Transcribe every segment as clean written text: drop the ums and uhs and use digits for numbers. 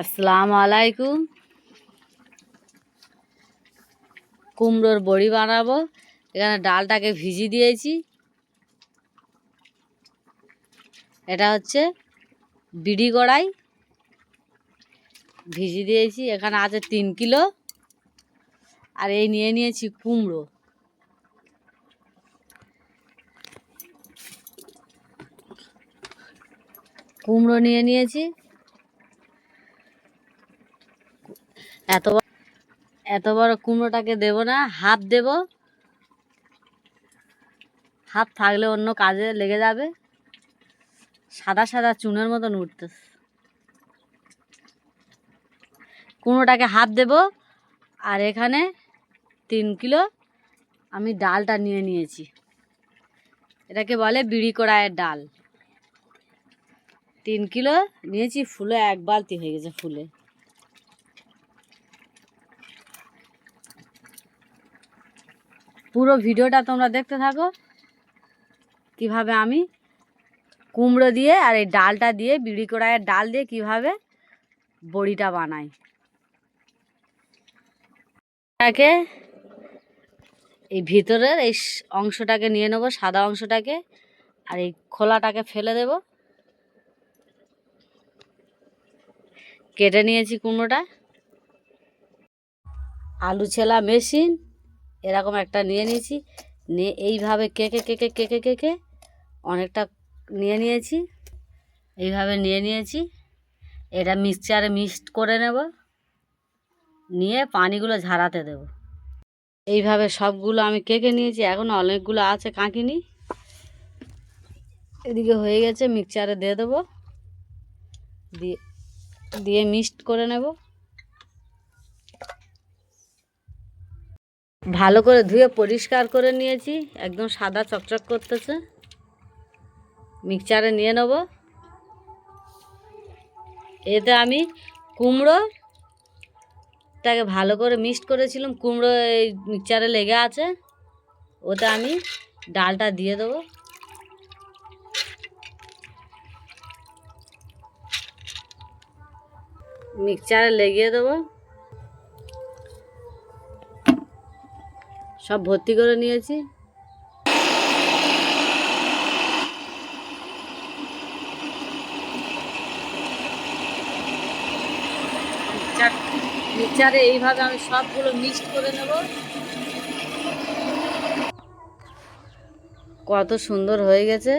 আসসালামু আলাইকুম। কুমড়োর বড়ি বানাবো। এখানে ডালটাকে ভিজিয়ে দিয়েছি। এটা হচ্ছে বিড়ি কড়াই, ভিজিয়ে দিয়েছি। এখানে আছে 3 কিলো। আর এই নিয়ে নিয়েছি কুমড়ো। কুমড়ো নিয়ে নিয়েছি। এত বড় কুমড়োটাকে দেব না, হাফ দেব। হাফ থাকলে অন্য কাজে লেগে যাবে। সাদা সাদা চুনের মতন উঠতেছে। কুমড়োটাকে হাফ দেব। আর এখানে 3 কিলো আমি ডালটা নিয়ে নিয়েছি। এটাকে বলে বিড়ি কড়াইয়ের ডাল। 3 কিলো নিয়েছি। ফুলে 1 বালতি হয়ে গেছে ফুলে। পুরো ভিডিওটা তোমরা দেখতে থাকো, কিভাবে আমি কুমড়ো দিয়ে আর এই ডালটা দিয়ে, বিড়ি কড়াইয়ের ডাল দিয়ে কিভাবে বড়িটা বানাই। এটাকে এই ভিতরের এই অংশটাকে নিয়ে নেবো, সাদা অংশটাকে, আর এই খোলাটাকে ফেলে দেব। কেটে নিয়েছি কুমড়োটা। আলু ছেলা মেশিন এরকম একটা নিয়ে নিয়েছি। নিয়ে এইভাবে কেকে কেকে কেকে কেকে অনেকটা নিয়ে নিয়েছি। এইভাবে নিয়ে নিয়েছি। এটা মিক্সচারে মিক্সড করে নেব। নিয়ে পানিগুলো ঝারাতে দেব। এইভাবে সবগুলো আমি কেকে নিয়েছি। এখন অনেকগুলো আছে কাঁকিনি। এদিকে হয়ে গেছে, মিক্সচারে দিয়ে দেবো। দিয়ে মিক্সড করে নেব। ভালো করে ধুয়ে পরিষ্কার করে নিয়েছি। একদম সাদা চকচক করতেছে। মিক্সচারে নিয়ে নেব। এতে আমি কুমড়োটাকে ভালো করে মিক্সড করেছিলাম। কুমড়ো এই মিক্সচারে লেগে আছে। ওতে আমি ডালটা দিয়ে দেবো। মিক্সচারে লেগিয়ে দেবো। সব ভর্তি করে নিয়েছি। মিক্সচারে এইভাবে আমি সবগুলো মিক্সড করে নেব। কত সুন্দর হয়ে গেছে,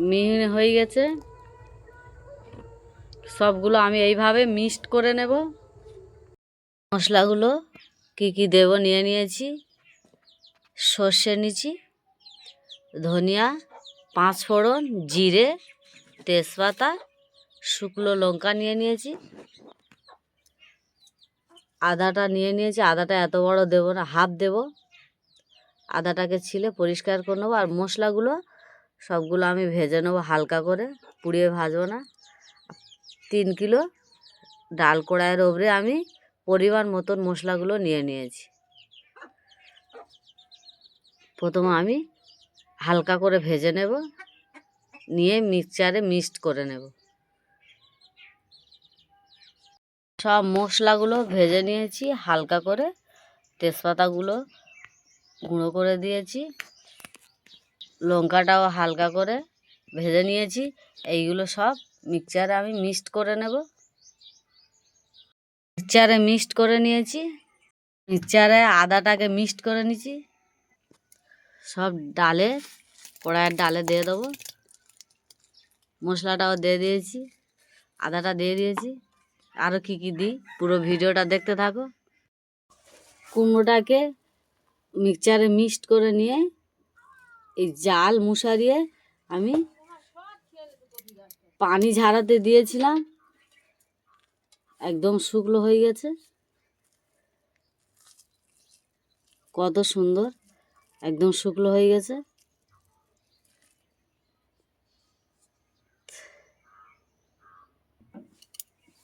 মিহি হয়ে গেছে। সবগুলো আমি এইভাবে মিক্সড করে নেব। মশলাগুলো কি কি দেব নিয়ে নিয়েছি। সর্ষে নিয়েছি, ধনিয়া, 5 ফোড়ন, জিরে, তেজপাতা, শুকনো লঙ্কা নিয়ে নিয়েছি। আদাটা নিয়ে নিয়েছি। আদাটা এত বড় দেব না, হাফ দেব। আদাটাকে ছিলে পরিষ্কার করে নেবো। আর মশলাগুলো সবগুলো আমি ভেজে নেবো হালকা করে, পুড়িয়ে ভাজবো না। 3 কিলো ডাল কড়াইয়ের ওপরে আমি পরিমাণ মতন মশলাগুলো নিয়ে নিয়েছি। প্রথমে আমি হালকা করে ভেজে নেব, নিয়ে মিক্সচারে মিক্সড করে নেব। সব মশলাগুলো ভেজে নিয়েছি হালকা করে। তেজপাতাগুলো গুঁড়ো করে দিয়েছি। লঙ্কাটাও হালকা করে ভেজে নিয়েছি। এইগুলো সব মিক্সচারে আমি মিক্সড করে নেব। মিক্সচারে মিক্সড করে নিয়েছি। মিক্সচারে আদাটাকে মিক্সড করে নিয়েছি। সব ডালে, কড়াইয়ের ডালে দিয়ে দেবো। মশলাটাও দিয়ে দিয়েছি, আদাটা দিয়ে দিয়েছি। আরও কি কি দিই পুরো ভিডিওটা দেখতে থাকো। কুমড়োটাকে মিক্সচারে মিক্সড করে নিয়ে এই জাল মুসারিয়ে আমি পানি ঝারাতে দিয়েছিলাম। একদম শুকনো হয়ে গেছে। কত সুন্দর, একদম শুকনো হয়ে গেছে।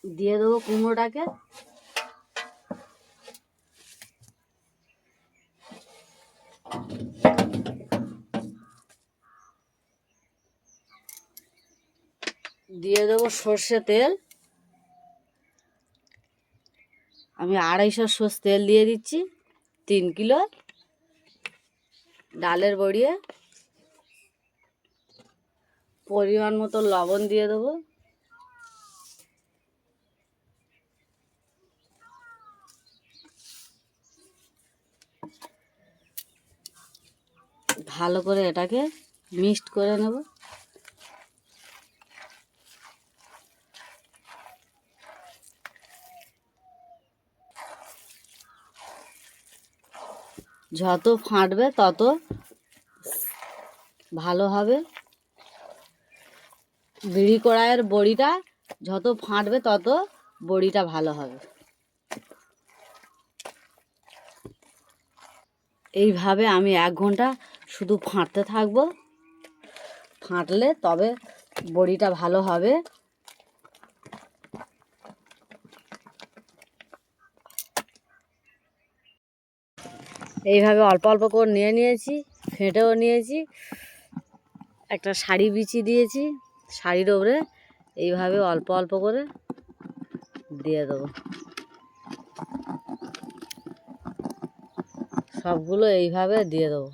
দিয়ে দেবো কুমড়োটাকে। দিয়ে দেবো সর্ষে তেল। আমি 250 সর্ষের তেল দিয়ে দিচ্ছি 3 কিলো ডালের বড়িয়ে। পরিমাণ মতো লবণ দিয়ে দেবো। ভালো করে এটাকে মিক্সড করে নেব। যত ফাটবে তত ভালো হবে। বিড়ি কড়াইয়ের বড়িটা যত ফাটবে তত বড়িটা ভালো হবে। এইভাবে আমি 1 ঘন্টা শুধু ফাটতে থাকবো। ফাটলে তবে বড়িটা ভালো হবে। এইভাবে অল্প অল্প করে নিয়েছি, ফেটেও নিয়েছি। একটা শাড়ি বিছিয়ে দিয়েছি, শাড়ির ওপরে এইভাবে অল্প অল্প করে দিয়ে দেবো। সবগুলো এইভাবে দিয়ে দেবো।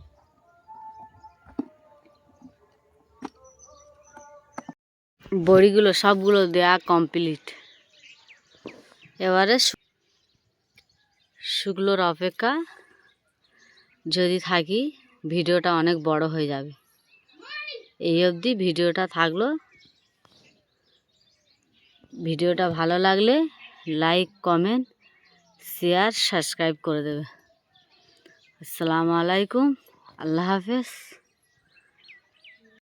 বড়িগুলো সবগুলো দেয়া কমপ্লিট। এবারে শুকনোর অপেক্ষা। যদি থাকি ভিডিওটা অনেক বড় হয়ে যাবে। এই অবধি ভিডিওটা থাকলো। ভিডিওটা ভালো লাগলে লাইক, কমেন্ট, শেয়ার, সাবস্ক্রাইব করে দেবে। আসসালামু আলাইকুম, আল্লাহ হাফেজ।